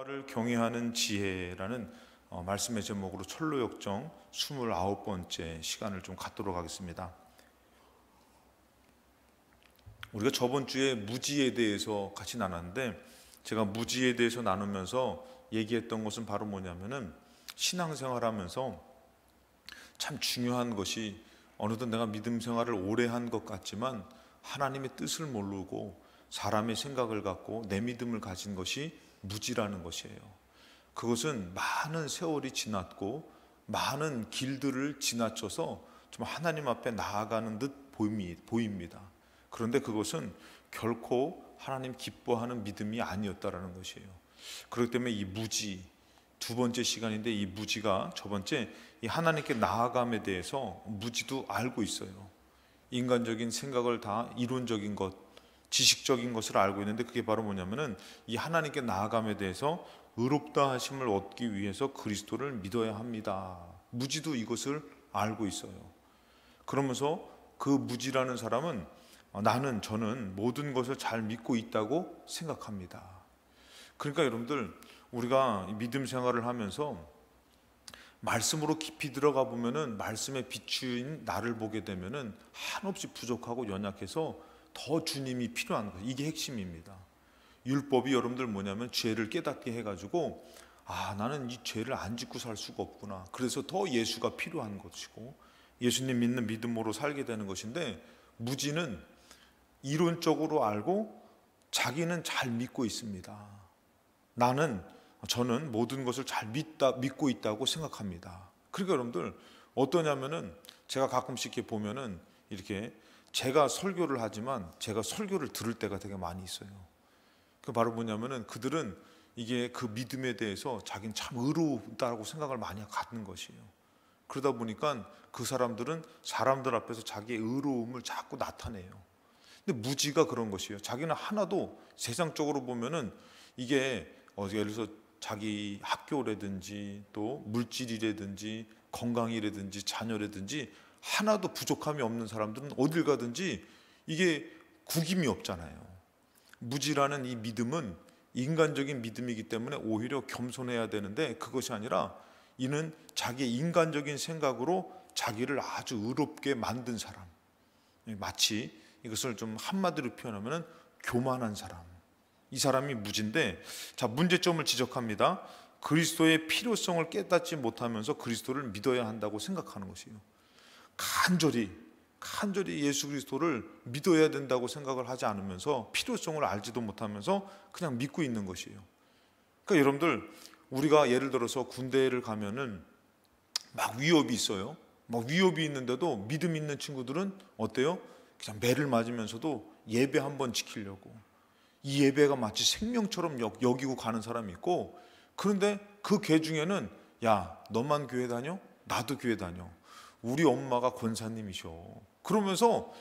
여호와를 경외하는 지혜라는 말씀의 제목으로 철로역정 29번째 시간을 좀 갖도록 하겠습니다. 우리가 저번 주에 무지에 대해서 같이 나눴는데, 제가 무지에 대해서 나누면서 얘기했던 것은 바로 뭐냐면은, 신앙생활하면서 참 중요한 것이, 어느덧 내가 믿음 생활을 오래 한 것 같지만 하나님의 뜻을 모르고 사람의 생각을 갖고 내 믿음을 가진 것이 무지라는 것이에요. 그것은 많은 세월이 지났고 많은 길들을 지나쳐서 좀 하나님 앞에 나아가는 듯 보입니다. 그런데 그것은 결코 하나님 기뻐하는 믿음이 아니었다라는 것이에요. 그렇기 때문에 이 무지, 두 번째 시간인데, 이 무지가 첫 번째, 이 하나님께 나아감에 대해서 무지도 알고 있어요. 인간적인 생각을 다 이론적인 것, 지식적인 것을 알고 있는데, 그게 바로 뭐냐면은 이 하나님께 나아감에 대해서 의롭다 하심을 얻기 위해서 그리스도를 믿어야 합니다. 무지도 이것을 알고 있어요. 그러면서 그 무지라는 사람은 저는 모든 것을 잘 믿고 있다고 생각합니다. 그러니까 여러분들, 우리가 믿음 생활을 하면서 말씀으로 깊이 들어가 보면은, 말씀에 비추인 나를 보게 되면은 한없이 부족하고 연약해서 더 주님이 필요한 거예요. 이게 핵심입니다. 율법이 여러분들 뭐냐면, 죄를 깨닫게 해가지고, 나는 이 죄를 안 짓고 살 수가 없구나, 그래서 더 예수가 필요한 것이고 예수님 믿는 믿음으로 살게 되는 것인데, 무지는 이론적으로 알고 자기는 잘 믿고 있습니다. 저는 모든 것을 잘 믿고 있다고 생각합니다. 그러니까 여러분들 어떠냐면은, 제가 가끔씩 이렇게 보면은, 이렇게 제가 설교를 하지만 제가 설교를 들을 때가 되게 많이 있어요. 그 바로 뭐냐면은, 그들은 이게 그 믿음에 대해서 자기는 참 의롭다고 생각을 많이 갖는 것이에요. 그러다 보니까 그 사람들은 사람들 앞에서 자기의 의로움을 자꾸 나타내요. 근데 무지가 그런 것이에요. 자기는 하나도, 세상적으로 보면은 이게 예를 들어서 자기 학교라든지 또 물질이라든지 건강이라든지 자녀라든지 하나도 부족함이 없는 사람들은 어딜 가든지 이게 구김이 없잖아요. 무지라는 이 믿음은 인간적인 믿음이기 때문에 오히려 겸손해야 되는데, 그것이 아니라 이는 자기의 인간적인 생각으로 자기를 아주 의롭게 만든 사람, 마치 이것을 좀 한마디로 표현하면 교만한 사람, 이 사람이 무지인데, 자, 문제점을 지적합니다. 그리스도의 필요성을 깨닫지 못하면서 그리스도를 믿어야 한다고 생각하는 것이에요. 간절히 예수 그리스도를 믿어야 된다고 생각을 하지 않으면서, 필요성을 알지도 못하면서 그냥 믿고 있는 것이에요. 그러니까 여러분들, 우리가 예를 들어서 군대를 가면은 막 위협이 있어요. 막 위협이 있는데도 믿음 있는 친구들은 어때요? 그냥 매를 맞으면서도 예배 한번 지키려고, 이 예배가 마치 생명처럼 여기고 가는 사람이 있고, 그런데 그 개 중에는, 야, 너만 교회 다녀? 나도 교회 다녀. 우리 엄마가 권사님이셔. 그러면서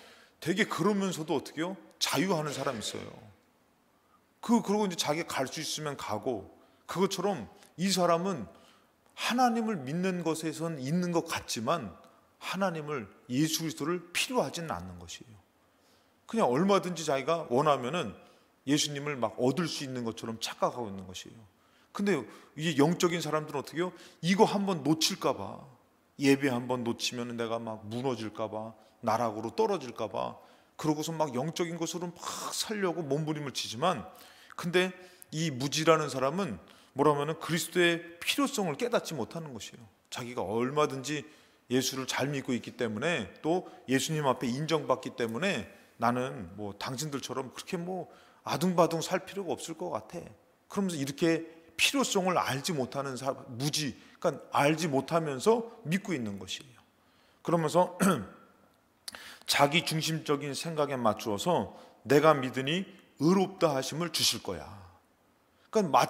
그러면서도 어떻게 해요? 자유하는 사람이 있어요. 그러고 이제 자기가 갈 수 있으면 가고, 그것처럼 이 사람은 하나님을 믿는 것에선 있는 것 같지만 하나님을, 예수 그리스도를 필요하지는 않는 것이에요. 그냥 얼마든지 자기가 원하면은 예수님을 막 얻을 수 있는 것처럼 착각하고 있는 것이에요. 근데 이게 영적인 사람들은 어떻게 해요? 이거 한번 놓칠까 봐, 예배 한번 놓치면 내가 막 무너질까 봐, 나락으로 떨어질까 봐, 그러고서 막 영적인 것으로 막 살려고 몸부림을 치지만, 근데 이 무지라는 사람은 뭐라면은 그리스도의 필요성을 깨닫지 못하는 것이에요. 자기가 얼마든지 예수를 잘 믿고 있기 때문에, 또 예수님 앞에 인정받기 때문에, 나는 뭐 당신들처럼 그렇게 뭐 아둥바둥 살 필요가 없을 것 같아, 그러면서 이렇게 필요성을 알지 못하는 사람, 무지, 그러니까 알지 못하면서 믿고 있는 것이에요. 그러면서 자기 중심적인 생각에 맞추어서 내가 믿으니 의롭다 하심을 주실 거야. 그러니까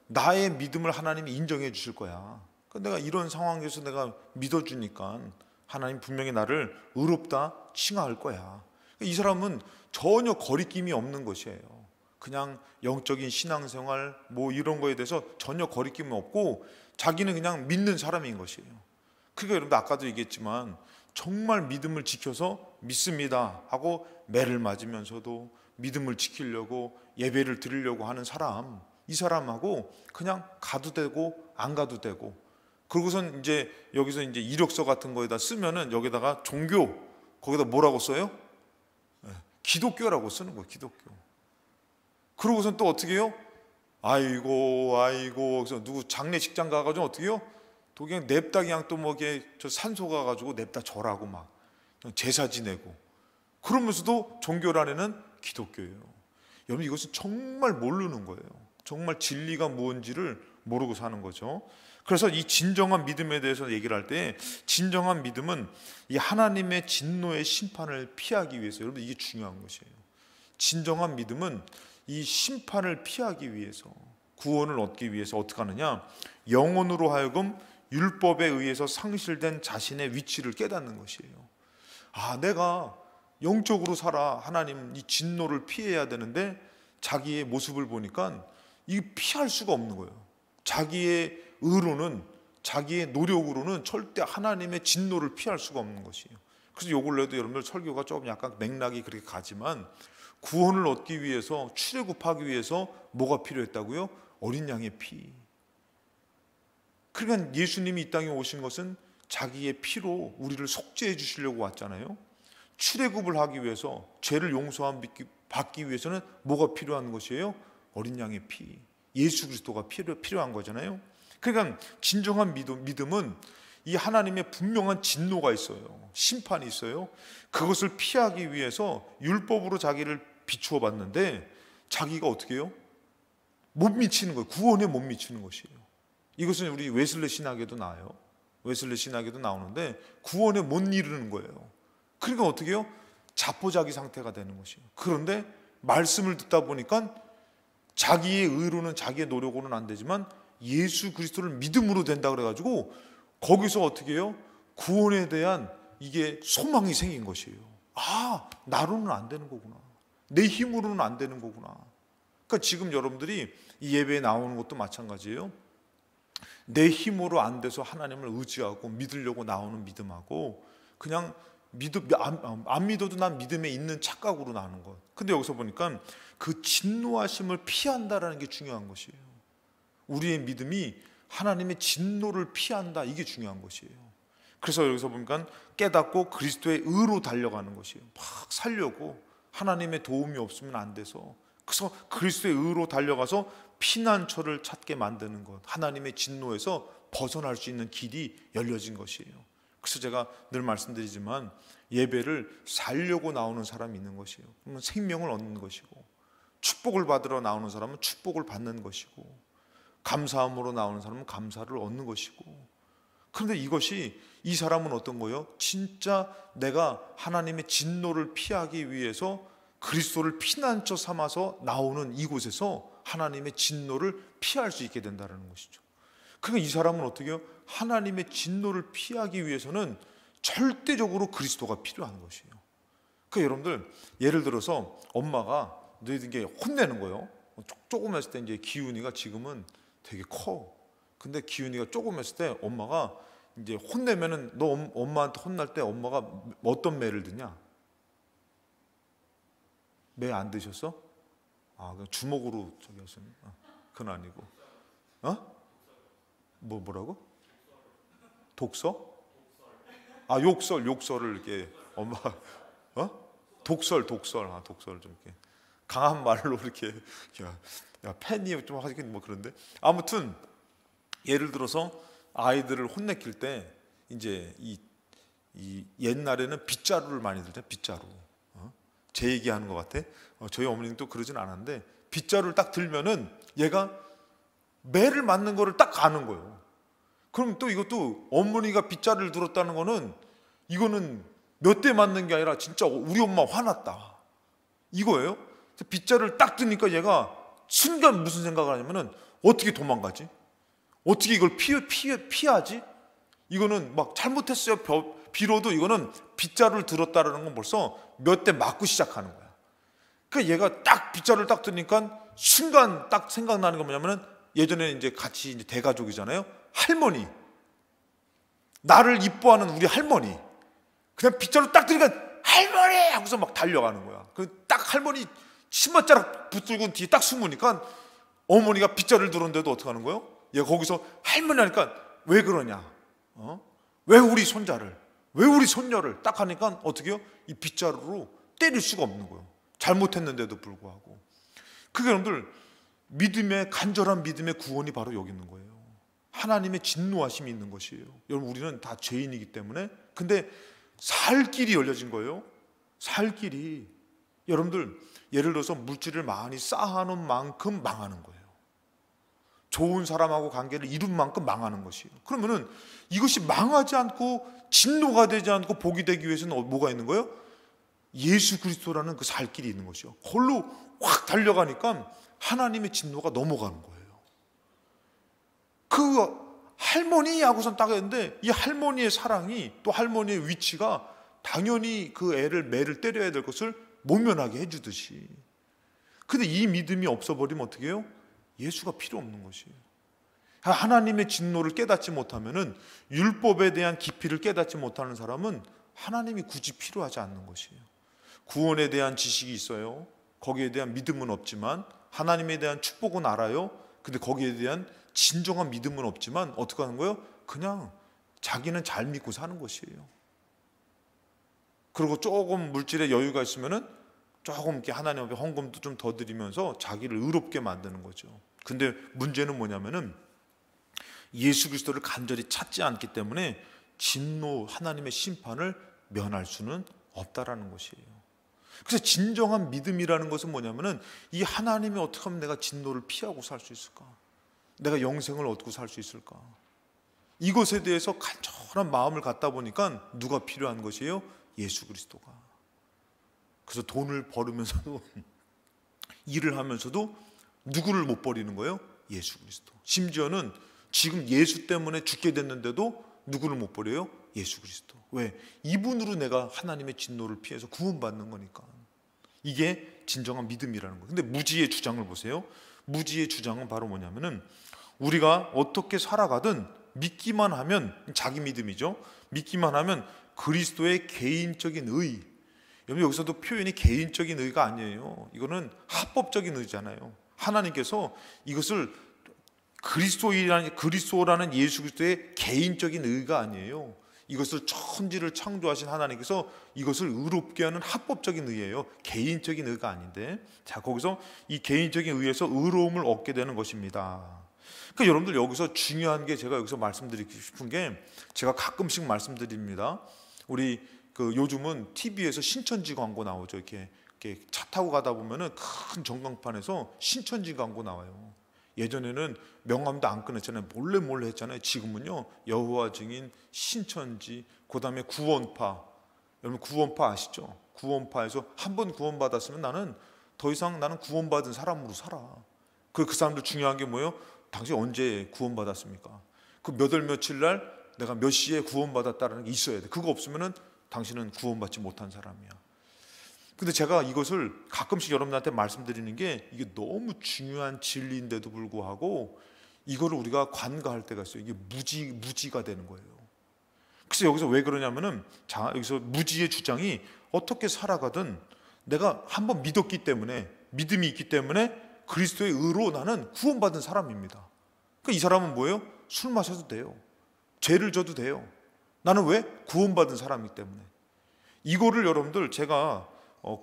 나의 믿음을 하나님이 인정해 주실 거야. 그러니까 내가 이런 상황에서 내가 믿어주니까 하나님 분명히 나를 의롭다 칭할 거야. 이 사람은 전혀 거리낌이 없는 것이에요. 그냥 영적인 신앙생활 뭐 이런 거에 대해서 전혀 거리낌이 없고, 자기는 그냥 믿는 사람인 것이에요. 그러니까 여러분들, 아까도 얘기했지만 정말 믿음을 지켜서 믿습니다 하고 매를 맞으면서도 믿음을 지키려고 예배를 드리려고 하는 사람, 이 사람하고 그냥 가도 되고 안 가도 되고, 그러고선 이제 여기서 이제 이력서 같은 거에다 쓰면은 여기다가 종교, 거기다 뭐라고 써요? 기독교라고 쓰는 거예요. 기독교. 그러고선 또 어떻게 해요? 아이고 그래서 누구 장례식장 가가지고 어떻게 해요? 또 그냥 냅다 그냥 또 뭐 이렇게 저 산소 가가지고 냅다 절하고 막 제사 지내고, 그러면서도 종교란에는 기독교예요. 여러분, 이것은 정말 모르는 거예요. 정말 진리가 무엇인지를 모르고 사는 거죠. 그래서 이 진정한 믿음에 대해서 얘기를 할 때, 진정한 믿음은 이 하나님의 진노의 심판을 피하기 위해서, 여러분 이게 중요한 것이에요. 진정한 믿음은 이 심판을 피하기 위해서, 구원을 얻기 위해서 어떻게 하느냐, 영혼으로 하여금 율법에 의해서 상실된 자신의 위치를 깨닫는 것이에요. 아, 내가 영적으로 살아, 하나님 이 진노를 피해야 되는데 자기의 모습을 보니까 이게 피할 수가 없는 거예요. 자기의 의로는, 자기의 노력으로는 절대 하나님의 진노를 피할 수가 없는 것이에요. 그래서 요 근래도 여러분들 설교가 조금 약간 맥락이 그렇게 가지만, 구원을 얻기 위해서, 출애굽하기 위해서 뭐가 필요했다고요? 어린 양의 피. 그러니까 예수님이 이 땅에 오신 것은 자기의 피로 우리를 속죄해 주시려고 왔잖아요. 출애굽을 하기 위해서, 죄를 용서함 받기 위해서는 뭐가 필요한 것이에요? 어린 양의 피, 예수 그리스도가 필요한 거잖아요. 그러니까 진정한 믿음은 이 하나님의 분명한 진노가 있어요. 심판이 있어요. 그것을 피하기 위해서 율법으로 자기를 비추어 봤는데 자기가 어떻게 해요? 못 미치는 거예요. 구원에 못 미치는 것이에요. 이것은 우리 웨슬리 신학에도 나와요. 웨슬리 신학에도 나오는데 구원에 못 이르는 거예요. 그러니까 어떻게 해요? 자포자기 상태가 되는 것이에요. 그런데 말씀을 듣다 보니까 자기의 의로는, 자기의 노력으로는 안 되지만 예수 그리스도를 믿음으로 된다 그래가지고 거기서 어떻게 해요? 구원에 대한 이게 소망이 생긴 것이에요. 아, 나로는 안 되는 거구나. 내 힘으로는 안 되는 거구나. 그러니까 지금 여러분들이 이 예배에 나오는 것도 마찬가지예요. 내 힘으로 안 돼서 하나님을 의지하고 믿으려고 나오는 믿음하고, 그냥 안 믿어도 난 믿음에 있는 착각으로 나오는 것. 근데 여기서 보니까 그 진노하심을 피한다라는 게 중요한 것이에요. 우리의 믿음이 하나님의 진노를 피한다, 이게 중요한 것이에요. 그래서 여기서 보니까 깨닫고 그리스도의 의로 달려가는 것이에요. 막 살려고, 하나님의 도움이 없으면 안 돼서, 그래서 그리스도의 의로 달려가서 피난처를 찾게 만드는 것, 하나님의 진노에서 벗어날 수 있는 길이 열려진 것이에요. 그래서 제가 늘 말씀드리지만 예배를 살려고 나오는 사람이 있는 것이에요. 그러면 생명을 얻는 것이고, 축복을 받으러 나오는 사람은 축복을 받는 것이고, 감사함으로 나오는 사람은 감사를 얻는 것이고. 그런데 이것이, 이 사람은 어떤 거예요? 진짜 내가 하나님의 진노를 피하기 위해서 그리스도를 피난처 삼아서 나오는 이곳에서 하나님의 진노를 피할 수 있게 된다는 것이죠. 그러니까 이 사람은 어떻게 해요? 하나님의 진노를 피하기 위해서는 절대적으로 그리스도가 필요한 것이에요. 그러니까 여러분들, 예를 들어서 엄마가 너희들에게 혼내는 거예요. 조금 했을 때 이제 기훈이가 지금은 되게 커. 근데 기훈이가 조금 했을 때 엄마가 이제 혼내면은, 너 엄마한테 혼날 때 엄마가 어떤 매를 드냐? 매 안 드셨어? 아, 그냥 주먹으로 저기 하시는? 그건 아니고. 뭐라고? 독서? 아, 욕설을 이렇게 엄마, 독설 좀 이렇게 강한 말로 이렇게, 야 팬이 좀 하긴 뭐 그런데, 아무튼 예를 들어서 아이들을 혼내킬 때 이제 이 옛날에는 빗자루를 많이 들잖아요. 빗자루. 제 얘기하는 것 같아. 저희 어머니는 또 그러진 않았는데, 빗자루를 딱 들면은 얘가 매를 맞는 거를 딱 아는 거예요. 그럼 또 이것도 어머니가 빗자루를 들었다는 거는, 이거는 몇 대 맞는 게 아니라 진짜 우리 엄마 화났다, 이거예요. 빗자루를 딱 드니까 얘가 순간 무슨 생각을 하냐면은, 어떻게 도망가지? 어떻게 이걸 피하지? 이거는 막 잘못했어요 빌어도 이거는 빗자루를 들었다라는 건 벌써 몇 대 맞고 시작하는 거야. 그러니까 얘가 딱 빗자루를 딱 드니까 순간 딱 생각나는 건 뭐냐면은, 예전에 이제 같이 이제 대가족이잖아요. 할머니, 나를 이뻐하는 우리 할머니, 그냥 빗자루 딱 들니까 할머니 하고서 막 달려가는 거야. 그 딱 할머니 신발자락 붙들고 뒤에 딱 숨으니까 어머니가 빗자루를 들었는데도 어떻게 하는 거예요? 얘 거기서 할머니 하니까 왜 그러냐? 왜 우리 손자를, 왜 우리 손녀를 딱 하니까 어떻게 해요? 이 빗자루로 때릴 수가 없는 거예요. 잘못했는데도 불구하고. 그게 여러분들 간절한 믿음의 구원이 바로 여기 있는 거예요. 하나님의 진노하심이 있는 것이에요. 여러분, 우리는 다 죄인이기 때문에. 근데 살 길이 열려진 거예요. 살 길이. 여러분들, 예를 들어서 물질을 많이 쌓아놓은 만큼 망하는 거예요. 좋은 사람하고 관계를 이룬 만큼 망하는 것이에요. 그러면은 이것이 망하지 않고 진노가 되지 않고 복이 되기 위해서는 뭐가 있는 거예요? 예수 그리스도라는 그 살 길이 있는 것이요. 그걸로 확 달려가니까 하나님의 진노가 넘어가는 거예요. 그 할머니 하고선 딱 했는데, 이 할머니의 사랑이, 또 할머니의 위치가 당연히 그 매를 때려야 될 것을 모면하게 해주듯이. 근데 이 믿음이 없어버리면 어떻게 해요? 예수가 필요 없는 것이에요. 하나님의 진노를 깨닫지 못하면은, 율법에 대한 깊이를 깨닫지 못하는 사람은 하나님이 굳이 필요하지 않는 것이에요. 구원에 대한 지식이 있어요. 거기에 대한 믿음은 없지만, 하나님에 대한 축복은 알아요. 근데 거기에 대한 진정한 믿음은 없지만 어떻게 하는 거예요? 그냥 자기는 잘 믿고 사는 것이에요. 그리고 조금 물질에 여유가 있으면은 조금 이렇게 하나님 앞에 헌금도 좀 더 드리면서 자기를 의롭게 만드는 거죠. 근데 문제는 뭐냐면은 예수 그리스도를 간절히 찾지 않기 때문에 진노, 하나님의 심판을 면할 수는 없다라는 것이에요. 그래서 진정한 믿음이라는 것은 뭐냐면은, 이 하나님이 어떻게 하면 내가 진노를 피하고 살 수 있을까? 내가 영생을 얻고 살 수 있을까? 이것에 대해서 간절한 마음을 갖다 보니까 누가 필요한 것이에요? 예수 그리스도가. 그래서 돈을 벌으면서도 일을 하면서도 누구를 못 버리는 거예요? 예수 그리스도. 심지어는 지금 예수 때문에 죽게 됐는데도 누구를 못 버려요? 예수 그리스도. 왜? 이분으로 내가 하나님의 진노를 피해서 구원받는 거니까. 이게 진정한 믿음이라는 거예요. 근데 무지의 주장을 보세요. 무지의 주장은 바로 뭐냐면은, 우리가 어떻게 살아가든 믿기만 하면, 자기 믿음이죠. 믿기만 하면 그리스도의 개인적인 의. 여러분, 여기서도 표현이 개인적인 의가 아니에요. 이거는 합법적인 의잖아요. 하나님께서 이것을 그리스도라는 예수 그리스도의 개인적인 의가 아니에요. 이것을 천지를 창조하신 하나님께서 이것을 의롭게 하는 합법적인 의예요. 개인적인 의가 아닌데, 자, 거기서 이 개인적인 의에서 의로움을 얻게 되는 것입니다. 그러니까 여러분들, 여기서 중요한 게, 제가 여기서 말씀드리고 싶은 게, 제가 가끔씩 말씀드립니다. 우리 요즘은 TV에서 신천지 광고 나오죠. 이렇게 차 타고 가다 보면은 큰 전광판에서 신천지 광고 나와요. 예전에는 명함도 안 꺼냈잖아요. 몰래 했잖아요. 지금은요, 여호와 증인, 신천지, 그 다음에 구원파. 여러분, 구원파 아시죠? 구원파에서 한 번 구원받았으면 나는 더 이상 구원받은 사람으로 살아. 그 사람들 중요한 게 뭐예요? 당신 언제 구원받았습니까? 그 몇 월 며칠 날 내가 몇 시에 구원받았다라는 게 있어야 돼. 그거 없으면은 당신은 구원받지 못한 사람이야. 근데 제가 이것을 가끔씩 여러분한테 말씀드리는 게, 이게 너무 중요한 진리인데도 불구하고 이거를 우리가 관가할 때가 있어요. 이게 무지가 되는 거예요. 그래서 여기서 왜 그러냐면은, 자, 여기서 무지의 주장이, 어떻게 살아가든 내가 한번 믿었기 때문에, 믿음이 있기 때문에 그리스도의 의로 나는 구원받은 사람입니다. 그러니까 이 사람은 뭐예요? 술 마셔도 돼요. 죄를 져도 돼요. 나는 왜? 구원받은 사람이기 때문에. 이거를 여러분들, 제가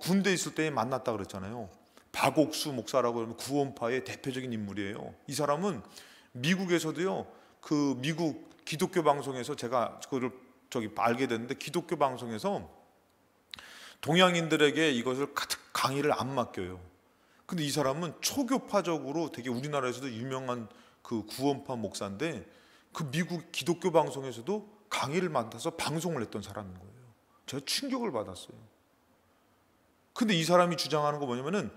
군대에 있을 때 만났다 그랬잖아요. 박옥수 목사라고 하면 구원파의 대표적인 인물이에요. 이 사람은 미국에서도요, 그 미국 기독교 방송에서 제가 그걸 알게 됐는데, 기독교 방송에서 동양인들에게 이것을 가득 강의를 안 맡겨요. 근데 이 사람은 초교파적으로 되게 우리나라에서도 유명한 그 구원파 목사인데, 그 미국 기독교 방송에서도 강의를 맡아서 방송을 했던 사람인 거예요. 제가 충격을 받았어요. 근데 이 사람이 주장하는 거 뭐냐면은,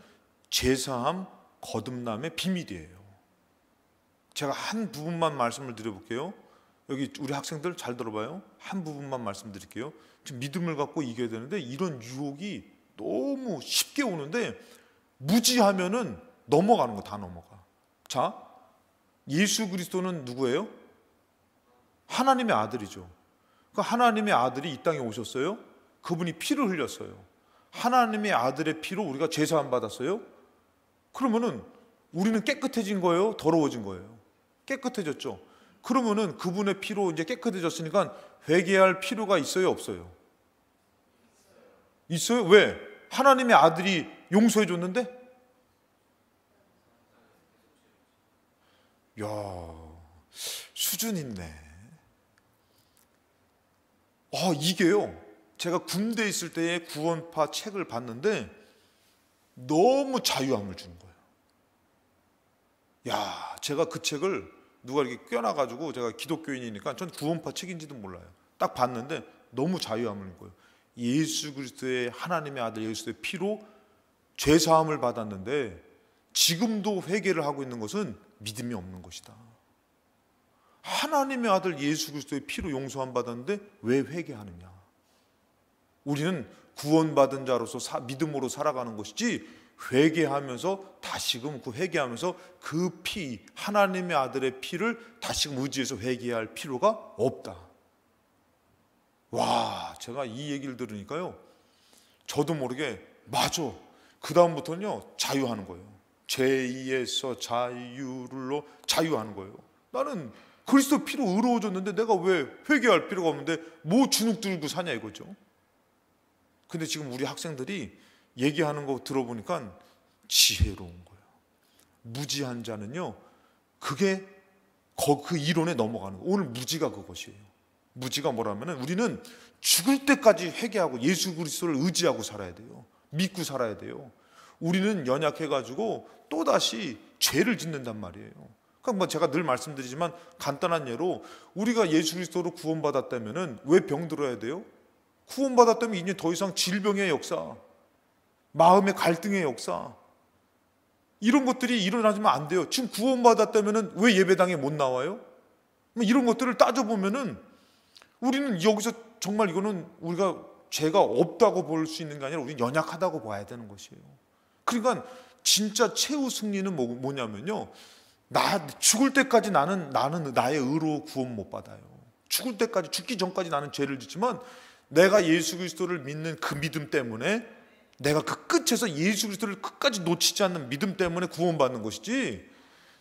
제사함, 거듭남의 비밀이에요. 제가 한 부분만 말씀을 드려볼게요. 여기 우리 학생들 잘 들어봐요. 한 부분만 말씀드릴게요. 지금 믿음을 갖고 이겨야 되는데, 이런 유혹이 너무 쉽게 오는데, 무지하면은 넘어가는 거, 다 넘어가. 자, 예수 그리스도는 누구예요? 하나님의 아들이죠. 그 하나님의 아들이 이 땅에 오셨어요. 그분이 피를 흘렸어요. 하나님의 아들의 피로 우리가 제사함 받았어요. 그러면은 우리는 깨끗해진 거예요? 더러워진 거예요? 깨끗해졌죠. 그러면은 그분의 피로 이제 깨끗해졌으니까 회개할 필요가 있어요, 없어요? 있어요. 왜? 하나님의 아들이 용서해 줬는데? 야, 수준 있네. 이게요, 제가 군대에 있을 때에 구원파 책을 봤는데 너무 자유함을 주는 거예요. 야, 제가 그 책을 누가 이렇게 껴놔가지고, 제가 기독교인이니까 전 구원파 책인지도 몰라요. 딱 봤는데 너무 자유함을 준 거예요. 예수 그리스도의, 하나님의 아들 예수의 피로 죄 사함을 받았는데 지금도 회개를 하고 있는 것은 믿음이 없는 것이다. 하나님의 아들 예수 그리스도의 피로 용서함 받았는데 왜 회개하느냐? 우리는 구원받은 자로서 믿음으로 살아가는 것이지, 회개하면서 다시금 그 회개하면서 그 피, 하나님의 아들의 피를 다시금 의지해서 회개할 필요가 없다. 와, 제가 이 얘기를 들으니까요, 저도 모르게 맞아. 그 다음부터는요, 자유하는 거예요. 죄에서 자유로 자유하는 거예요. 나는 그리스도 피로 의로워졌는데 내가 왜 회개할 필요가 없는데 뭐 주눅 들고 사냐 이거죠. 근데 지금 우리 학생들이 얘기하는 거 들어보니까 지혜로운 거예요. 무지한 자는요, 그게 그 이론에 넘어가는 거예요. 오늘 무지가 그것이에요. 무지가 뭐라면은, 우리는 죽을 때까지 회개하고 예수 그리스도를 의지하고 살아야 돼요. 믿고 살아야 돼요. 우리는 연약해가지고 또다시 죄를 짓는단 말이에요. 그러니까 뭐 제가 늘 말씀드리지만, 간단한 예로 우리가 예수 그리스도로 구원받았다면은 왜 병들어야 돼요? 구원받았다면 이제 더 이상 질병의 역사, 마음의 갈등의 역사, 이런 것들이 일어나지면 안 돼요. 지금 구원받았다면은 왜 예배당에 못 나와요? 이런 것들을 따져보면은 우리는 여기서 정말 이거는 우리가 죄가 없다고 볼 수 있는 게 아니라 우리는 연약하다고 봐야 되는 것이에요. 그러니까 진짜 최후 승리는 뭐냐면요, 죽을 때까지 나는 나의 의로 구원 못 받아요. 죽을 때까지, 죽기 전까지 나는 죄를 짓지만 내가 예수 그리스도를 믿는 그 믿음 때문에, 내가 그 끝에서 예수 그리스도를 끝까지 놓치지 않는 믿음 때문에 구원받는 것이지,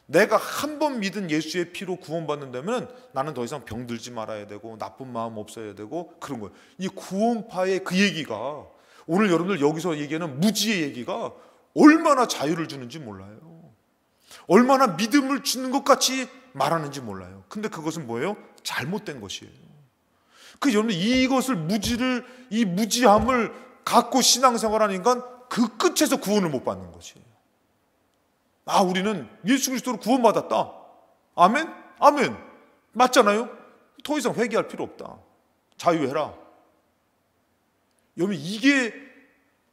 내가 한 번 믿은 예수의 피로 구원받는다면 나는 더 이상 병들지 말아야 되고 나쁜 마음 없어야 되고 그런 거예요. 이 구원파의 그 얘기가, 오늘 여러분들 여기서 얘기하는 무지의 얘기가 얼마나 자유를 주는지 몰라요. 얼마나 믿음을 주는 것 같이 말하는지 몰라요. 근데 그것은 뭐예요? 잘못된 것이에요. 그 여러분, 이것을 이 무지함을 갖고 신앙생활하니까 그 끝에서 구원을 못 받는 것이에요. 우리는 예수 그리스도로 구원받았다. 아멘? 아멘. 맞잖아요? 더 이상 회개할 필요 없다. 자유해라. 여러분, 이게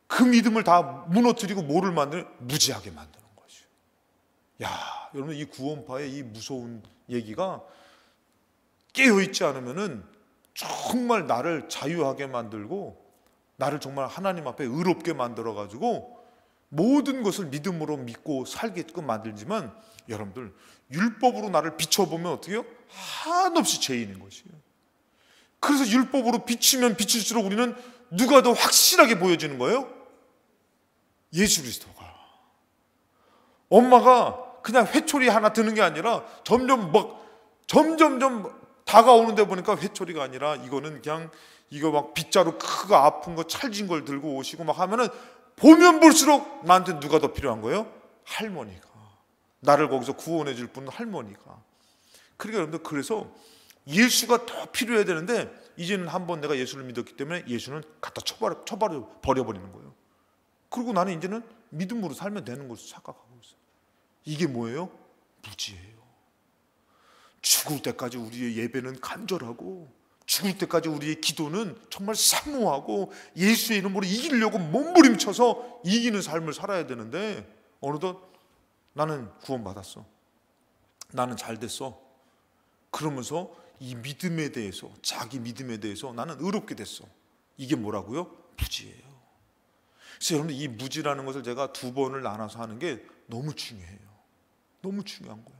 그 믿음을 다 무너뜨리고 뭐를 만드는? 무지하게 만드는 것이에요. 여러분, 이 구원파의 이 무서운 얘기가 깨어있지 않으면은 정말 나를 자유하게 만들고, 나를 정말 하나님 앞에 의롭게 만들어가지고 모든 것을 믿음으로 믿고 살게끔 만들지만, 여러분들 율법으로 나를 비춰보면 어떻게 해요? 한없이 죄인인 것이에요. 그래서 율법으로 비추면 비출수록 우리는 누가 더 확실하게 보여지는 거예요? 예수 그리스도가. 엄마가 그냥 회초리 하나 드는 게 아니라 점점 다가오는데 보니까 회초리가 아니라 이거는 그냥 이거 막 빗자루 크고 아픈 거 찰진 걸 들고 오시고 막 하면은, 보면 볼수록 나한테 누가 더 필요한 거예요? 할머니가. 나를 거기서 구원해 줄 분은 할머니가. 그러니까 여러분들, 그래서 예수가 더 필요해야 되는데, 이제는 한번 내가 예수를 믿었기 때문에 예수는 갖다 버려버리는 거예요. 그리고 나는 이제는 믿음으로 살면 되는 것을 착각하고 있어요. 이게 뭐예요? 무지예요. 죽을 때까지 우리의 예배는 간절하고, 죽을 때까지 우리의 기도는 정말 사모하고 예수의 이름으로 이기려고 몸부림쳐서 이기는 삶을 살아야 되는데, 어느덧 나는 구원받았어, 나는 잘됐어, 그러면서 이 믿음에 대해서, 자기 믿음에 대해서 나는 의롭게 됐어. 이게 뭐라고요? 무지예요. 그래서 여러분, 이 무지라는 것을 제가 두 번을 나눠서 하는 게 너무 중요해요. 너무 중요한 거예요.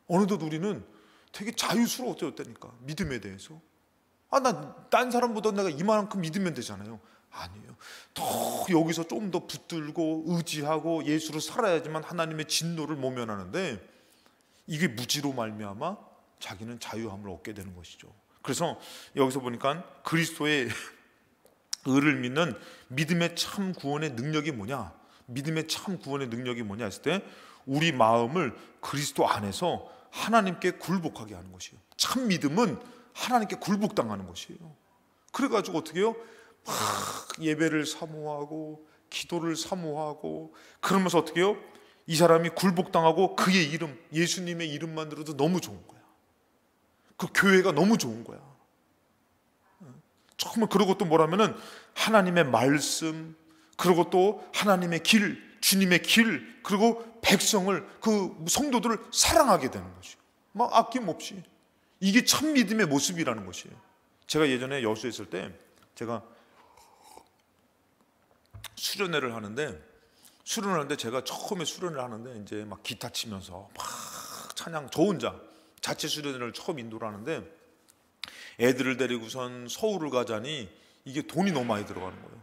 어느덧 우리는 되게 자유스러워졌다니까, 믿음에 대해서. 난 딴 사람보다 내가 이만큼 믿으면 되잖아요. 아니에요. 더 여기서 좀 더 붙들고 의지하고 예수로 살아야지만 하나님의 진노를 모면하는데, 이게 무지로 말미암아 자기는 자유함을 얻게 되는 것이죠. 그래서 여기서 보니까 그리스도의 의를 믿는 믿음의 참 구원의 능력이 뭐냐, 믿음의 참 구원의 능력이 뭐냐 했을 때, 우리 마음을 그리스도 안에서 하나님께 굴복하게 하는 것이에요. 참 믿음은 하나님께 굴복당하는 것이에요. 그래가지고 어떻게 해요? 막 예배를 사모하고 기도를 사모하고, 그러면서 어떻게 해요? 이 사람이 굴복당하고 그의 이름, 예수님의 이름만 들어도 너무 좋은 거야. 그 교회가 너무 좋은 거야. 정말. 그러고 또 뭐라면은 하나님의 말씀, 그리고 또 하나님의 길, 주님의 길, 그리고 백성을, 그 성도들을 사랑하게 되는 것이에요. 막 아낌없이. 이게 참 믿음의 모습이라는 것이에요. 제가 예전에 여수에 있을 때 제가 수련회를 하는데 제가 처음에 수련회를 하는데 이제 막 기타 치면서 막 찬양, 저 혼자 자체 수련회를 처음 인도를 하는데, 애들을 데리고선 서울을 가자니 이게 돈이 너무 많이 들어가는 거예요.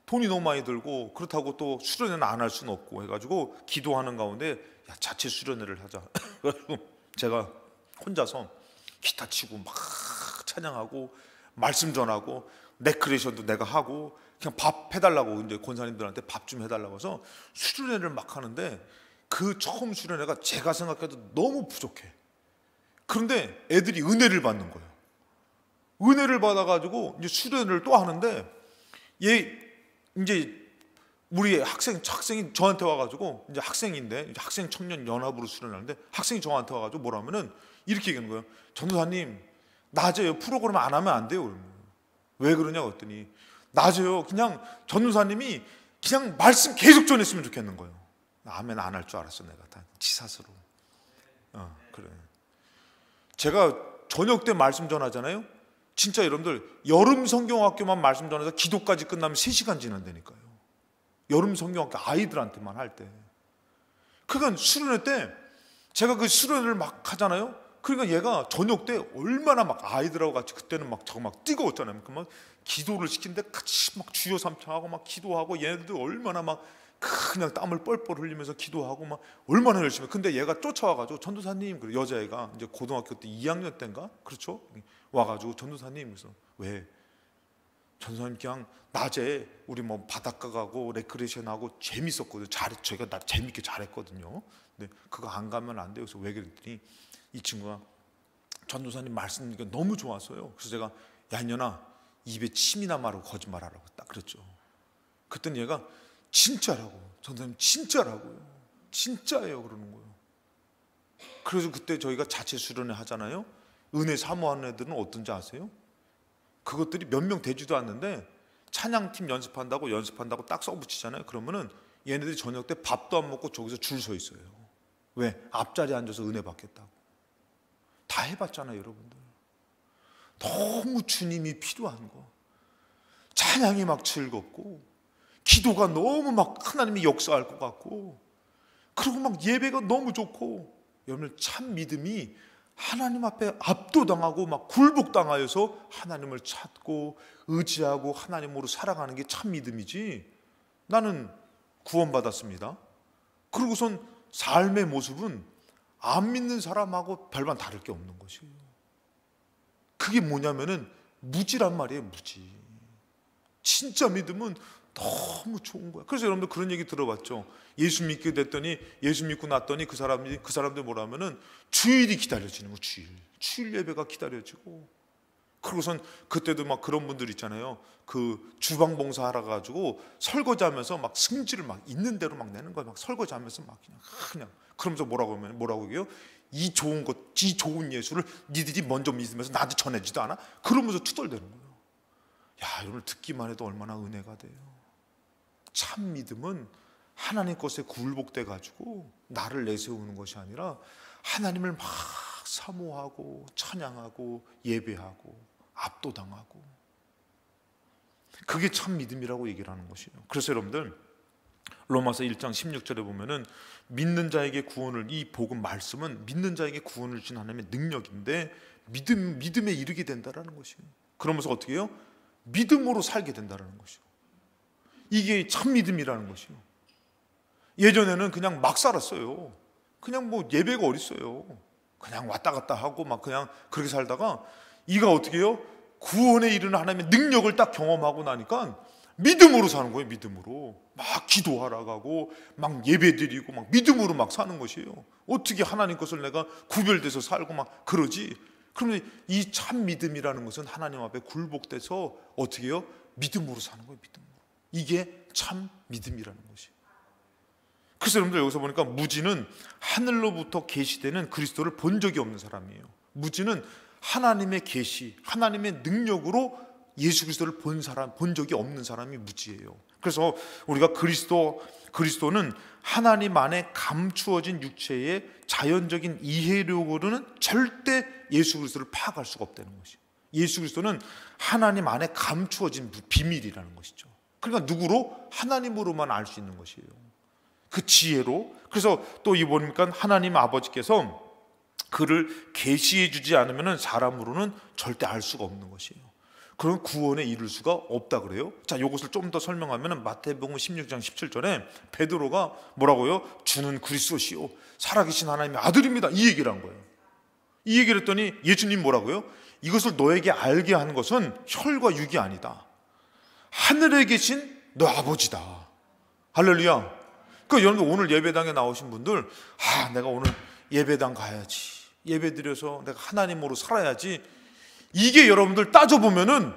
돈이 너무 많이 들고, 그렇다고 또 수련회는 안 할 수는 없고 해가지고 기도하는 가운데, 야, 자체 수련회를 하자. 그래가지고 제가 혼자서 기타 치고 막 찬양하고 말씀 전하고 레크레이션도 내가 하고, 그냥 밥 해달라고 이제 권사님들한테 밥 좀 해달라고 해서 수련회를 막 하는데, 그 처음 수련회가 제가 생각해도 너무 부족해. 그런데 애들이 은혜를 받는 거예요. 은혜를 받아가지고 이제 수련회를 또 하는데, 이제 우리 학생이 저한테 와가지고, 이제 학생인데 이제 학생 청년 연합으로 수련하는데, 학생이 저한테 와가지고 뭐라면은 이렇게 얘기하는 거예요. 전도사님, 낮에요 프로그램 안 하면 안 돼요. 왜 그러냐고 했더니, 낮에요 그냥 전도사님이 그냥 말씀 계속 전했으면 좋겠는 거예요. 아멘 안 할 줄 알았어 내가. 다 치사스러워. 그래. 제가 저녁 때 말씀 전하잖아요. 진짜 여러분들, 여름 성경학교만 말씀 전해서 기도까지 끝나면 3시간 지난다니까요. 여름 성경학교 아이들한테만 할 때. 그러니까 수련회 때 제가 그 수련회를 막 하잖아요. 그러니까 얘가 저녁 때 얼마나 막 아이들하고 같이, 그때는 막 저거 막 뜨거웠잖아요. 그 막 기도를 시키는데 같이 막 주여 삼창하고 막 기도하고, 얘네들 얼마나 막 그냥 땀을 뻘뻘 흘리면서 기도하고 막 얼마나 열심히. 근데 얘가 쫓아와가지고, 전도사님, 그 여자애가 이제 고등학교 때 2학년 때인가 그렇죠, 와가지고 전도사님, 그래서 왜? 전도사님 그냥 낮에 우리 뭐 바닷가 가고 레크레이션하고 재밌었거든요. 저희가 나 재밌게 잘했거든요. 근데 그거 안 가면 안 돼요. 그래서 왜 그랬더니 이 친구가 전도사님 말씀 너무 좋았어요. 그래서 제가, 야 이년아 입에 침이나 마르고 거짓말하라고 딱 그랬죠. 그랬더니 얘가 진짜라고, 전도사님 진짜라고요, 진짜예요 그러는 거예요. 그래서 그때 저희가 자체 수련회 하잖아요. 은혜 사모하는 애들은 어떤지 아세요? 그것들이 몇 명 되지도 않는데 찬양팀 연습한다고 딱 써붙이잖아요. 그러면은 얘네들이 저녁 때 밥도 안 먹고 저기서 줄 서 있어요. 왜? 앞자리에 앉아서 은혜 받겠다고. 다 해봤잖아요 여러분들. 너무 주님이 필요한 거, 찬양이 막 즐겁고, 기도가 너무 막 하나님이 역사할 것 같고, 그리고 막 예배가 너무 좋고. 여러분, 참 믿음이 하나님 앞에 압도당하고 막 굴복당하여서 하나님을 찾고 의지하고 하나님으로 살아가는 게 참 믿음이지. 나는 구원받았습니다. 그러고선 삶의 모습은 안 믿는 사람하고 별반 다를 게 없는 것이에요. 그게 뭐냐면은 무지란 말이에요. 무지. 진짜 믿음은 너무 좋은 거야. 그래서 여러분들 그런 얘기 들어봤죠. 예수 믿게 됐더니, 예수 믿고 났더니 그 사람들 뭐라면은 주일이 기다려지는 거. 주일 예배가 기다려지고. 그러고선 그때도 막 그런 분들 있잖아요. 그 주방 봉사하러 가지고 설거지하면서 막 승질을 막 있는 대로 막 내는 거야. 막 설거지하면서 막 그냥 그러면서 뭐라고 해요? 이 좋은 예수를 니들이 먼저 믿으면서 나한테 전해지도 않아? 그러면서 투덜대는 거예요. 야, 여러분 듣기만 해도 얼마나 은혜가 돼요. 참 믿음은 하나님 것에 굴복돼 가지고 나를 내세우는 것이 아니라 하나님을 막 사모하고 찬양하고 예배하고 압도당하고, 그게 참 믿음이라고 얘기를 하는 것이에요. 그래서 여러분들 로마서 1장 16절에 보면은 믿는 자에게 구원을, 이 복음 말씀은 믿는 자에게 구원을 주신 하나님의 능력인데 믿음에 이르게 된다라는 것이에요. 그러면서 어떻게 해요? 믿음으로 살게 된다라는 것이요. 이게 참 믿음이라는 것이요. 예전에는 그냥 막 살았어요. 그냥 뭐 예배가 어딨어요. 그냥 왔다 갔다 하고 막 그냥 그렇게 살다가 이가 어떻게 해요? 구원에 이르는 하나님의 능력을 딱 경험하고 나니까 믿음으로 사는 거예요. 믿음으로 막 기도하라고 하고 막 예배드리고 막 믿음으로 막 사는 것이에요. 어떻게 하나님 것을 내가 구별돼서 살고 막 그러지? 그러면 이 참 믿음이라는 것은 하나님 앞에 굴복돼서 어떻게 해요? 믿음으로 사는 거예요. 믿음으로. 이게 참 믿음이라는 것이에요. 그래서 여러분들 여기서 보니까 무지는 하늘로부터 계시되는 그리스도를 본 적이 없는 사람이에요. 무지는 하나님의 계시, 하나님의 능력으로 예수 그리스도를 본 적이 없는 사람이 무지예요. 그래서 우리가 그리스도는 하나님 안에 감추어진 육체의 자연적인 이해력으로는 절대 예수 그리스도를 파악할 수가 없다는 것이에요. 예수 그리스도는 하나님 안에 감추어진 비밀이라는 것이죠. 그러니까 누구로? 하나님으로만 알 수 있는 것이에요. 그 지혜로. 그래서 또 이 보니까 하나님 아버지께서 그를 계시해 주지 않으면 사람으로는 절대 알 수가 없는 것이에요. 그런 구원에 이를 수가 없다 그래요. 자, 이것을 좀 더 설명하면 마태복음 16장 17절에 베드로가 뭐라고요? 주는 그리스도시요 살아계신 하나님의 아들입니다. 이 얘기를 한 거예요. 이 얘기를 했더니 예수님 뭐라고요? 이것을 너에게 알게 하는 것은 혈과 육이 아니다. 하늘에 계신 너 아버지다. 할렐루야. 그러니까 여러분 오늘 예배당에 나오신 분들 내가 오늘 예배당 가야지. 예배 드려서 내가 하나님으로 살아야지. 이게 여러분들 따져보면은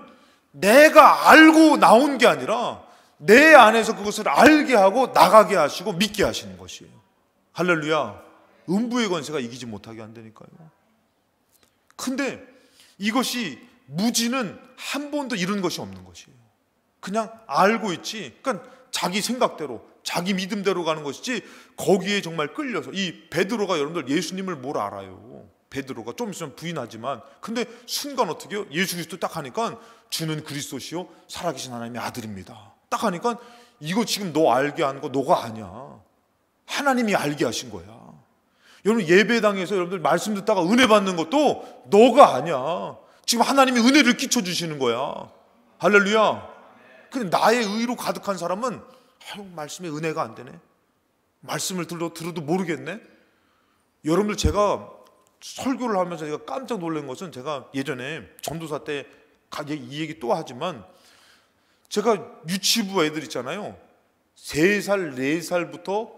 내가 알고 나온 게 아니라 내 안에서 그것을 알게 하고 나가게 하시고 믿게 하시는 것이에요. 할렐루야. 음부의 권세가 이기지 못하게 한다니까요. 근데 이것이 무지는 한 번도 이룬 것이 없는 것이에요. 그냥 알고 있지. 그러니까 자기 생각대로 자기 믿음대로 가는 것이지 거기에 정말 끌려서 이 베드로가 여러분들 예수님을 뭘 알아요. 베드로가 좀 있으면 부인하지만 근데 순간 어떻게 해요? 예수 그리스도 딱 하니까 주는 그리스도시요 살아계신 하나님의 아들입니다. 딱 하니까 이거 지금 너 알게 한 거 너가 아니야. 하나님이 알게 하신 거야. 여러분 예배당에서 여러분들 말씀 듣다가 은혜 받는 것도 너가 아니야. 지금 하나님이 은혜를 끼쳐주시는 거야. 할렐루야. 근데 나의 의로 가득한 사람은 말씀에 은혜가 안 되네. 말씀을 들어도 모르겠네. 여러분들 제가 설교를 하면서 제가 깜짝 놀란 것은 제가 예전에 전도사 때 이 얘기 또 하지만 제가 유치부 애들 있잖아요. 3살, 4살부터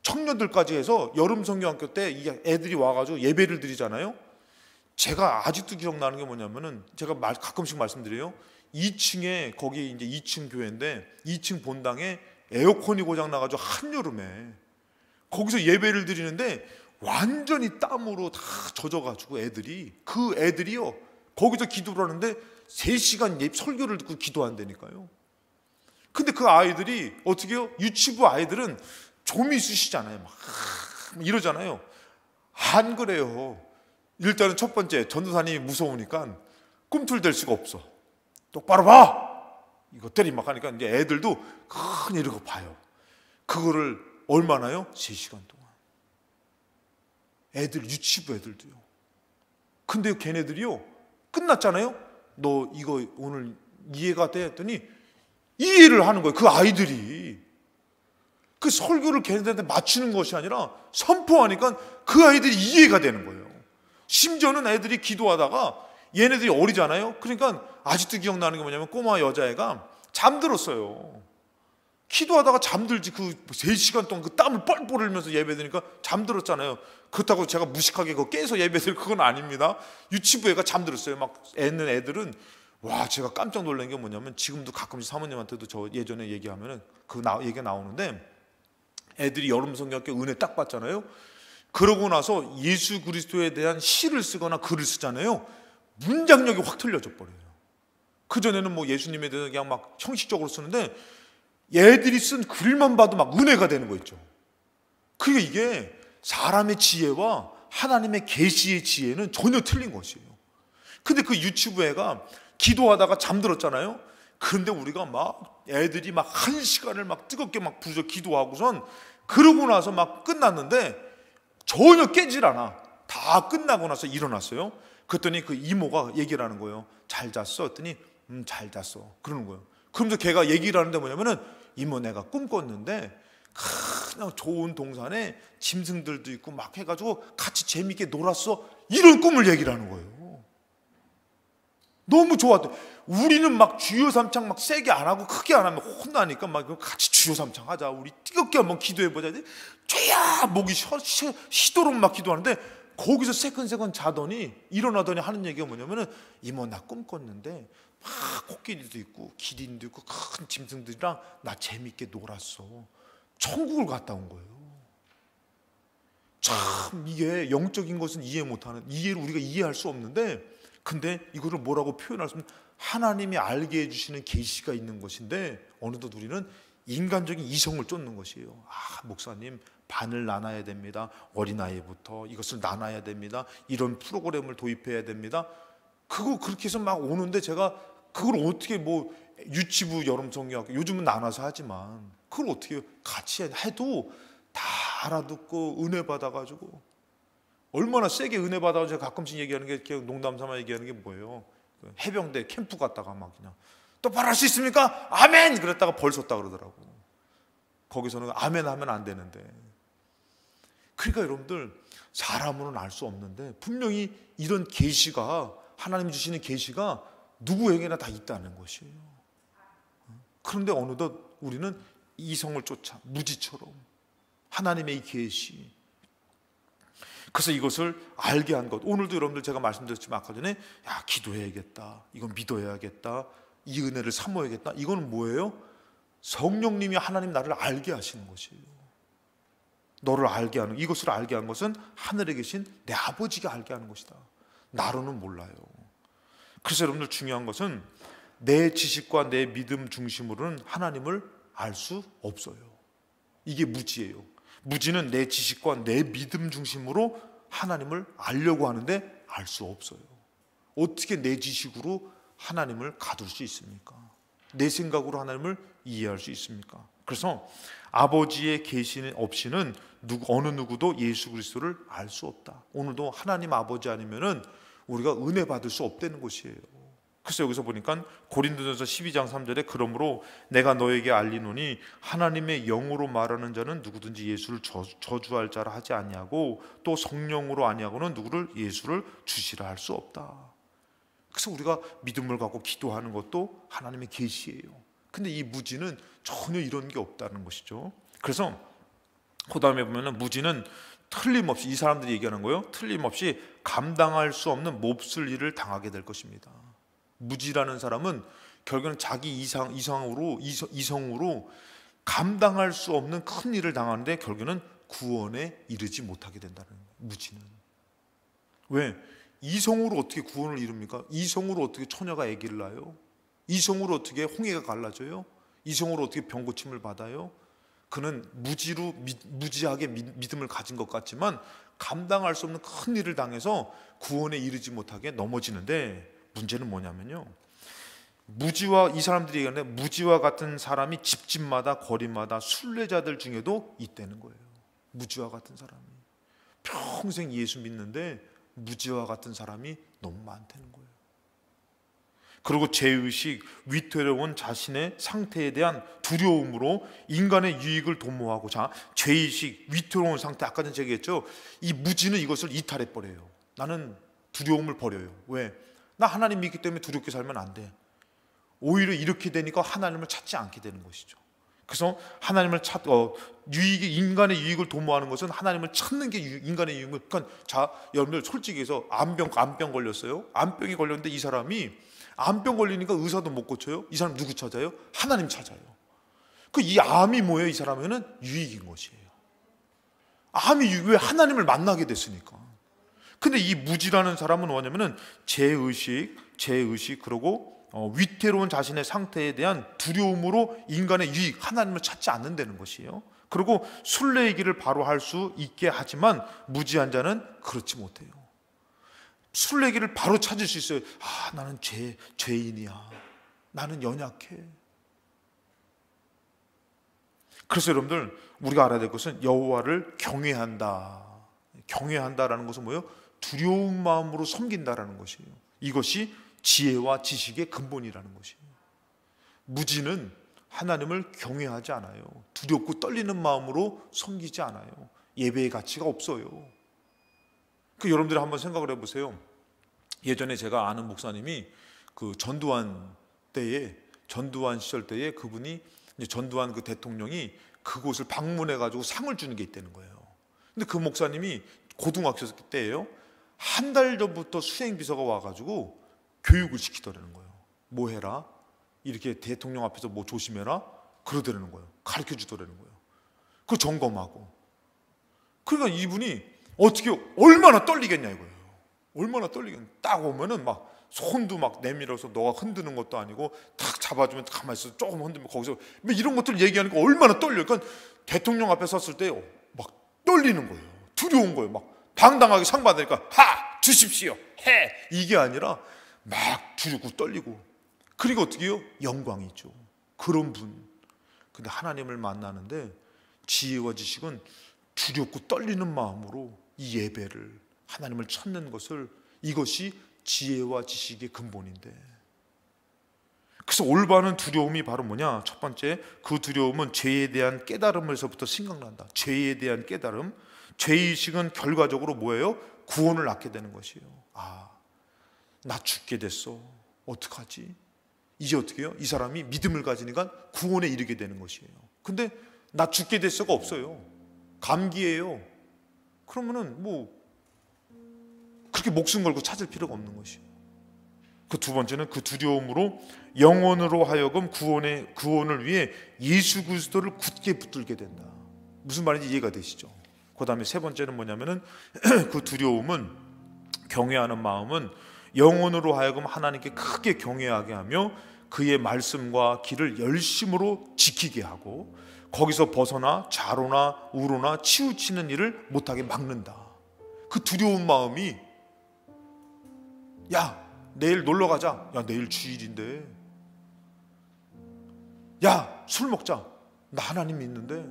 청년들까지 해서 여름 성경학교 때 이 애들이 와가지고 예배를 드리잖아요. 제가 아직도 기억나는 게 뭐냐면은 제가 가끔씩 말씀드려요. 2층에 거기 이제 2층 교회인데 2층 본당에 에어컨이 고장 나가지고 한여름에 거기서 예배를 드리는데 완전히 땀으로 다 젖어가지고 그 애들이요 거기서 기도를 하는데 3시간 설교를 듣고 기도한다니까요. 근데 그 아이들이 어떻게 해요? 유치부 아이들은 좀 있으시잖아요. 막 이러잖아요. 안 그래요. 일단은 첫 번째 전도사님이 무서우니까 꿈틀댈 수가 없어. 똑바로 봐! 이것들이 막 하니까 이제 애들도 큰 이러고 봐요. 그거를 얼마나요? 3시간 동안. 유치부 애들도요. 근데 걔네들이요. 끝났잖아요? 너 이거 오늘 이해가 돼? 했더니 이해를 하는 거예요. 그 아이들이. 그 설교를 걔네들한테 맞추는 것이 아니라 선포하니까 그 아이들이 이해가 되는 거예요. 심지어는 애들이 기도하다가 얘네들이 어리잖아요. 그러니까 아직도 기억나는 게 뭐냐면 꼬마 여자애가 잠들었어요. 기도하다가 잠들지. 그 3시간 동안 그 땀을 뻘뻘 흘리면서 예배드리니까 잠들었잖아요. 그렇다고 제가 무식하게 깨서 예배드릴 그건 아닙니다. 유치부 애가 잠들었어요. 막 애들은 와, 제가 깜짝 놀란 게 뭐냐면 지금도 가끔씩 사모님한테도 저 예전에 얘기하면은 얘기가 나오는데 애들이 여름 성경학교 은혜 딱 받잖아요. 그러고 나서 예수 그리스도에 대한 시를 쓰거나 글을 쓰잖아요. 문장력이 확 틀려져 버려요. 그전에는 뭐 예수님에 대해서 그냥 막 형식적으로 쓰는데 얘들이 쓴 글만 봐도 막 은혜가 되는 거 있죠. 그게 이게 사람의 지혜와 하나님의 계시의 지혜는 전혀 틀린 것이에요. 근데 그 유치부 애가 기도하다가 잠들었잖아요. 그런데 우리가 막 애들이 막 1시간을 막 뜨겁게 막 부르짖어 기도하고선 그러고 나서 막 끝났는데 전혀 깨질 않아. 다 끝나고 나서 일어났어요. 그랬더니 그 이모가 얘기를 하는 거예요. 잘 잤어? 했더니 잘 잤어. 그러는 거예요. 그러면서 걔가 얘기를 하는데 뭐냐면은 이모 내가 꿈 꿨는데 그냥 좋은 동산에 짐승들도 있고 막 해가지고 같이 재밌게 놀았어. 이런 꿈을 얘기를 하는 거예요. 너무 좋았대. 우리는 막 주여삼창 막 세게 안 하고 크게 안 하면 혼나니까 막 같이 주여삼창 하자. 우리 뜨겁게 한번 기도해보자. 죄야 목이 쉬도록 막 기도하는데 거기서 새끈새끈 자더니 일어나더니 하는 얘기가 뭐냐면은 이모 나 꿈 꿨는데 막 코끼리도 있고 기린도 있고 큰 짐승들이랑 나 재밌게 놀았어. 천국을 갔다 온 거예요. 참 이게 영적인 것은 이해 못하는, 이해를 우리가 이해할 수 없는데, 근데 이거를 뭐라고 표현할 수 없는, 하나님이 알게 해주시는 계시가 있는 것인데 어느덧 우리는 인간적인 이성을 쫓는 것이에요. 아 목사님 반을 나눠야 됩니다. 어린아이부터 이것을 나눠야 됩니다. 이런 프로그램을 도입해야 됩니다. 그거 그렇게 해서 막 오는데 제가 그걸 어떻게 뭐 유치부 여름성경학교 요즘은 나눠서 하지만 그걸 어떻게 같이 해도 다 알아듣고 은혜 받아가지고 얼마나 세게 은혜 받아가지고 제가 가끔씩 얘기하는 게 농담 삼아 얘기하는 게 뭐예요? 해병대 캠프 갔다가 막 그냥 똑바로 할 수 있습니까? 아멘! 그랬다가 벌 섰다 그러더라고. 거기서는 아멘 하면 안 되는데. 그러니까 여러분들 사람으로는 알 수 없는데 분명히 이런 계시가 하나님 주시는 계시가 누구에게나 다 있다는 것이에요. 그런데 어느덧 우리는 이성을 쫓아 무지처럼 하나님의 이 계시, 그래서 이것을 알게 한 것. 오늘도 여러분들 제가 말씀드렸지만 아까 전에 야 기도해야겠다, 이건 믿어야겠다, 이 은혜를 사모야겠다. 이거는 뭐예요? 성령님이 하나님 나를 알게 하시는 것이에요. 너를 알게 하는, 이것을 알게 한 것은 하늘에 계신 내 아버지가 알게 하는 것이다. 나로는 몰라요. 그래서 여러분들 중요한 것은 내 지식과 내 믿음 중심으로는 하나님을 알 수 없어요. 이게 무지예요. 무지는 내 지식과 내 믿음 중심으로 하나님을 알려고 하는데 알 수 없어요. 어떻게 내 지식으로 하나님을 가둘 수 있습니까? 내 생각으로 하나님을 이해할 수 있습니까? 그래서 아버지의 계시 없이는 어느 누구도 예수 그리스도를 알 수 없다. 오늘도 하나님 아버지 아니면은 우리가 은혜 받을 수 없다는 것이에요. 그래서 여기서 보니까 고린도전서 12장 3절에 그러므로 내가 너에게 알리노니 하나님의 영으로 말하는 자는 누구든지 예수를 저주할 자라 하지 아니하고 또 성령으로 아니하고는 누구를 예수를 주시라 할 수 없다. 그래서 우리가 믿음을 갖고 기도하는 것도 하나님의 계시예요. 근데 이 무지는 전혀 이런 게 없다는 것이죠. 그래서 그 다음에 보면은 무지는 틀림없이, 이 사람들이 얘기하는 거예요, 틀림없이 감당할 수 없는 몹쓸 일을 당하게 될 것입니다. 무지라는 사람은 결국은 자기 이성으로 감당할 수 없는 큰 일을 당하는데 결국은 구원에 이르지 못하게 된다는 거예요. 무지는. 왜? 이성으로 어떻게 구원을 이룹니까? 이성으로 어떻게 처녀가 아기를 낳아요? 이성으로 어떻게 홍해가 갈라져요? 이성으로 어떻게 병고침을 받아요? 그는 무지하게 믿음을 가진 것 같지만 감당할 수 없는 큰 일을 당해서 구원에 이르지 못하게 넘어지는데, 문제는 뭐냐면요, 이 사람들이 얘기하는데 무지와 같은 사람이 집집마다 거리마다 순례자들 중에도 있다는 거예요. 무지와 같은 사람이 평생 예수 믿는데 무지와 같은 사람이 너무 많다는 거예요. 그리고 죄의식, 위태로운 자신의 상태에 대한 두려움으로 인간의 유익을 도모하고, 자, 죄의식, 위태로운 상태, 아까 전에 얘기했죠. 이 무지는 이것을 이탈해 버려요. 나는 두려움을 버려요. 왜? 나 하나님 믿기 때문에 두렵게 살면 안 돼. 오히려 이렇게 되니까 하나님을 찾지 않게 되는 것이죠. 그래서 하나님을 인간의 유익을 도모하는 것은 하나님을 찾는 게 인간의 유익을. 그러니까 자, 여러분들 솔직히 해서 암병 걸렸어요. 암병이 걸렸는데 이 사람이 암병 걸리니까 의사도 못 고쳐요. 이 사람 누구 찾아요? 하나님 찾아요. 이 암이 뭐예요? 이 사람에는 유익인 것이에요. 암이 왜? 하나님을 만나게 됐으니까. 근데 이 무지라는 사람은 뭐냐면은 죄의식 그리고 위태로운 자신의 상태에 대한 두려움으로 인간의 유익, 하나님을 찾지 않는다는 것이에요. 그리고 순례의 길을 바로 할 수 있게 하지만 무지한 자는 그렇지 못해요. 순례의 길을 바로 찾을 수 있어요. 아, 나는 죄인이야. 나는 연약해. 그래서 여러분들 우리가 알아야 될 것은 여호와를 경외한다라는 것은 뭐예요? 두려운 마음으로 섬긴다라는 것이에요. 이것이 지혜와 지식의 근본이라는 것이에요. 무지는 하나님을 경외하지 않아요. 두렵고 떨리는 마음으로 섬기지 않아요. 예배의 가치가 없어요. 여러분들이 한번 생각을 해보세요. 예전에 제가 아는 목사님이 그 전두환 시절 때에 그분이 이제 전두환 그 대통령이 그곳을 방문해 가지고 상을 주는 게 있다는 거예요. 근데 그 목사님이 고등학교 때예요. 한 달 전부터 수행 비서가 와가지고 교육을 시키더라는 거예요. 뭐 해라, 이렇게 대통령 앞에서 뭐 조심해라, 그러더라는 거예요. 가르쳐 주더라는 거예요. 그 점검하고. 그러니까 이분이 어떻게 얼마나 떨리겠냐 이거예요. 얼마나 떨리겠냐. 딱 오면은 막 손도 막 내밀어서 너가 흔드는 것도 아니고 탁 잡아주면 가만히 있어 조금 흔들면 거기서 이런 것들 얘기하니까 얼마나 떨려요. 그러니까 대통령 앞에 섰을 때 막 떨리는 거예요. 두려운 거예요. 막 당당하게 상 받으니까 하 주십시오 해 이게 아니라 막 두렵고 떨리고. 그리고 어떻게 해요? 영광이죠. 그런 분. 근데 하나님을 만나는데 지혜와 지식은 두렵고 떨리는 마음으로 이 예배를 하나님을 찾는 것을, 이것이 지혜와 지식의 근본인데, 그래서 올바른 두려움이 바로 뭐냐? 첫 번째, 그 두려움은 죄에 대한 깨달음에서부터 생각난다. 죄에 대한 깨달음. 죄의식은 결과적으로 뭐예요? 구원을 낳게 되는 것이에요. 아, 나 죽게 됐어. 어떡하지? 이제 어떻게 해요? 이 사람이 믿음을 가지니까 구원에 이르게 되는 것이에요. 근데 나 죽게 됐어가 없어요. 감기예요. 그러면은 뭐 그렇게 목숨 걸고 찾을 필요가 없는 것이에요. 그 두 번째는 그 두려움으로 영혼으로 하여금 구원을 위해 예수 그리스도를 굳게 붙들게 된다. 무슨 말인지 이해가 되시죠? 그 다음에 세 번째는 뭐냐면은 그 두려움은, 경외하는 마음은 영혼으로 하여금 하나님께 크게 경외하게 하며 그의 말씀과 길을 열심으로 지키게 하고 거기서 벗어나 좌로나 우로나 치우치는 일을 못하게 막는다. 그 두려운 마음이, 야 내일 놀러 가자. 야 내일 주일인데. 야 술 먹자. 나 하나님 믿는데.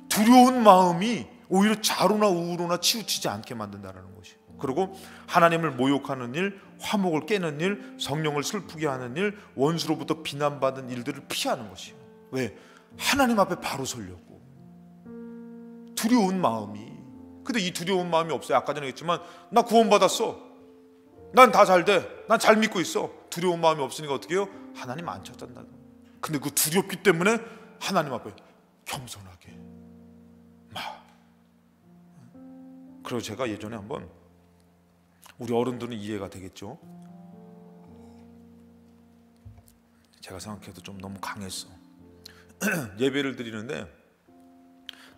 두려운 마음이 오히려 좌로나 우로나 치우치지 않게 만든다는 것이. 그리고 하나님을 모욕하는 일, 화목을 깨는 일, 성령을 슬프게 하는 일, 원수로부터 비난받은 일들을 피하는 것이에요. 왜? 하나님 앞에 바로 서려고. 두려운 마음이. 근데 이 두려운 마음이 없어요. 아까 전에 했지만 나 구원받았어. 난 다 잘 돼. 난 잘 믿고 있어. 두려운 마음이 없으니까 어떻게 해요? 하나님 안 찾았다. 근데 그 두렵기 때문에 하나님 앞에 겸손하게 막. 그리고 제가 예전에 한번, 우리 어른들은 이해가 되겠죠? 제가 생각해도 좀 너무 강했어. 예배를 드리는데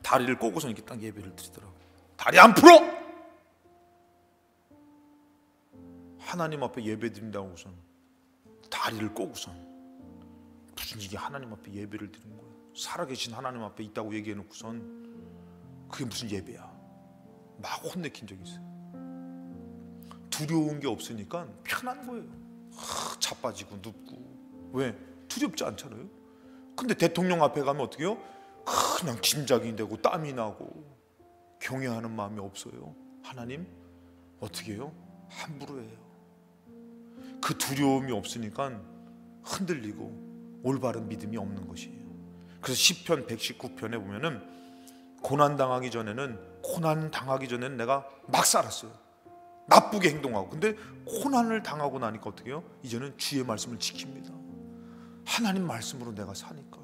다리를 꼬고서 이렇게 딱 예배를 드리더라고. 다리 안 풀어! 하나님 앞에 예배 드린다고선 다리를 꼬고선, 무슨 이게 하나님 앞에 예배를 드리는 거야? 살아계신 하나님 앞에 있다고 얘기해놓고선 그게 무슨 예배야? 막 혼내킨 적이 있어요. 두려운 게 없으니까 편한 거예요. 자빠지고 눕고. 왜? 두렵지 않잖아요. 근데 대통령 앞에 가면 어떻게 해요? 그냥 짐작이 되고 땀이 나고 경외하는 마음이 없어요. 하나님 어떻게 해요? 함부로 해요. 그 두려움이 없으니까 흔들리고 올바른 믿음이 없는 것이에요. 그래서 시편 119편에 보면은 고난 당하기 전에는 내가 막 살았어요. 나쁘게 행동하고. 근데 고난을 당하고 나니까 어떻게 해요? 이제는 주의 말씀을 지킵니다. 하나님 말씀으로 내가 사니까.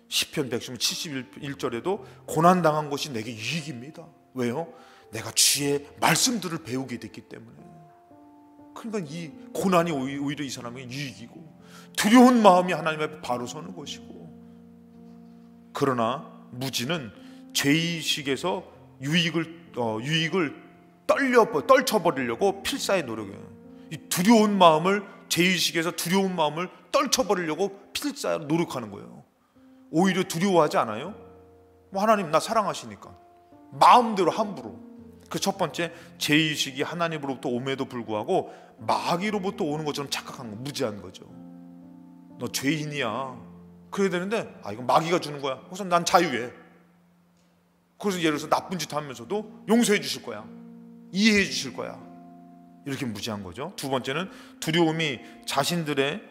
시편 171절에도 고난 당한 것이 내게 유익입니다. 왜요? 내가 주의 말씀들을 배우게 됐기 때문에. 그러니까 이 고난이 오히려 이 사람에게 유익이고, 두려운 마음이 하나님 앞에 바로 서는 것이고. 그러나 무지는 죄의식에서 유익을 떨쳐버리려고 필사의 노력이에요. 이 두려운 마음을, 죄의식에서 두려운 마음을 떨쳐버리려고 필사의 노력하는 거예요. 오히려 두려워하지 않아요? 하나님 나 사랑하시니까 마음대로 함부로. 그 첫 번째, 죄의식이 하나님으로부터 옴에도 불구하고 마귀로부터 오는 것처럼 착각한 거, 무지한 거죠. 너 죄인이야. 그래야 되는데 이건 마귀가 주는 거야. 그래서 난 자유해. 그래서 예를 들어서 나쁜 짓 하면서도 용서해 주실 거야. 이해해 주실 거야. 이렇게 무지한 거죠. 두 번째는 두려움이 자신들의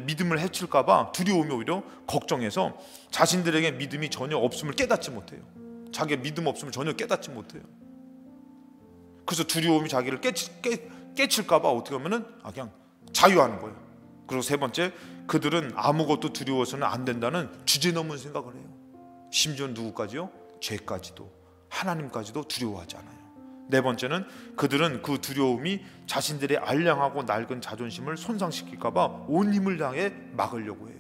믿음을 해칠까봐 두려움이 오히려 걱정해서 자신들에게 믿음이 전혀 없음을 깨닫지 못해요. 자기의 믿음 없음을 전혀 깨닫지 못해요. 그래서 두려움이 자기를 깨칠까봐 어떻게 하면은 그냥 자유하는 거예요. 그리고 세 번째, 그들은 아무것도 두려워서는 안 된다는 주제넘은 생각을 해요. 심지어 누구까지요? 죄까지도, 하나님까지도 두려워하지 않아요. 네 번째는 그들은 그 두려움이 자신들의 알량하고 낡은 자존심을 손상시킬까봐 온 힘을 다해 막으려고 해요.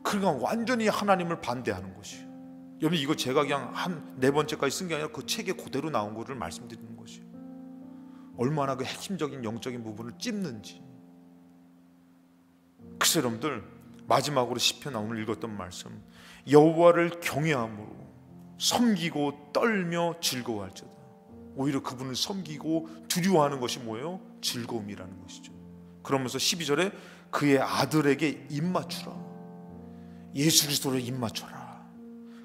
그러니까 완전히 하나님을 반대하는 것이에요. 여러분, 이거 제가 그냥 한 네 번째까지 쓴 게 아니라 그 책에 그대로 나온 거를 말씀드리는 것이에요. 얼마나 그 핵심적인 영적인 부분을 찝는지. 그래서 여러분들, 마지막으로 시편 오늘 읽었던 말씀, 여호와를 경외함으로 섬기고 떨며 즐거워할지어다. 오히려 그분을 섬기고 두려워하는 것이 뭐예요? 즐거움이라는 것이죠. 그러면서 12절에 그의 아들에게 입맞추라. 예수 그리스도를 입맞춰라.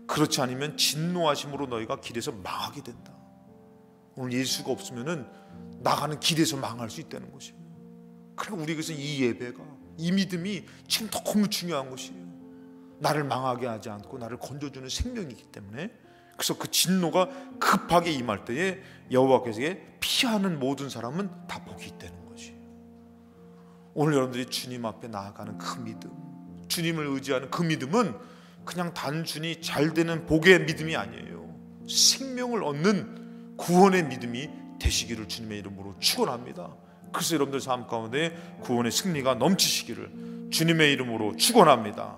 그렇지 않으면 진노하심으로 너희가 길에서 망하게 된다. 오늘 예수가 없으면은 나가는 길에서 망할 수 있다는 것이에요. 그러니까 우리에게서 이 예배가, 이 믿음이 지금 너무 중요한 것이에요. 나를 망하게 하지 않고 나를 건져주는 생명이기 때문에. 그래서 그 진노가 급하게 임할 때에 여호와께서 피하는 모든 사람은 다 복이 있다는 것이에요. 오늘 여러분들이 주님 앞에 나아가는 그 믿음, 주님을 의지하는 그 믿음은 그냥 단순히 잘 되는 복의 믿음이 아니에요. 생명을 얻는 구원의 믿음이 되시기를 주님의 이름으로 축원합니다. 그래서 여러분들 삶 가운데 구원의 승리가 넘치시기를 주님의 이름으로 축원합니다.